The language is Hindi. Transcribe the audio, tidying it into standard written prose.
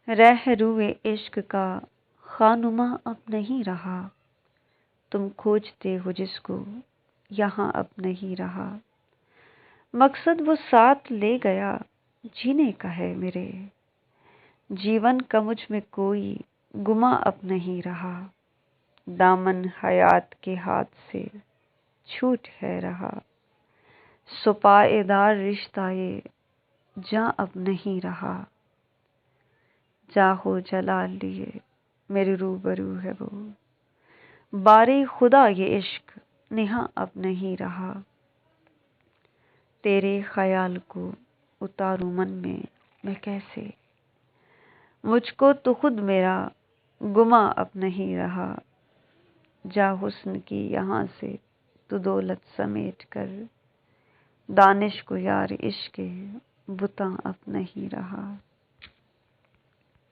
रहरुए इश्क का खानुमा अब नहीं रहा, तुम खोजते हो जिसको यहाँ अब नहीं रहा। मकसद वो साथ ले गया जीने का है मेरे, जीवन का मुझ में कोई गुमा अब नहीं रहा। दामन हयात के हाथ से छूट है रहा, सुपाएदार रिश्ता ये जां अब नहीं रहा। जाहो जला लिए मेरे रूबरू है वो, बारे खुदा ये इश्क नेहा अब नहीं रहा। तेरे ख्याल को उतारूं मन में मैं कैसे, मुझको तो खुद मेरा गुमा अब नहीं रहा। जा हुस्न की यहाँ से तू दौलत समेट कर, दानिश को यार इश्क बुता अब नहीं रहा।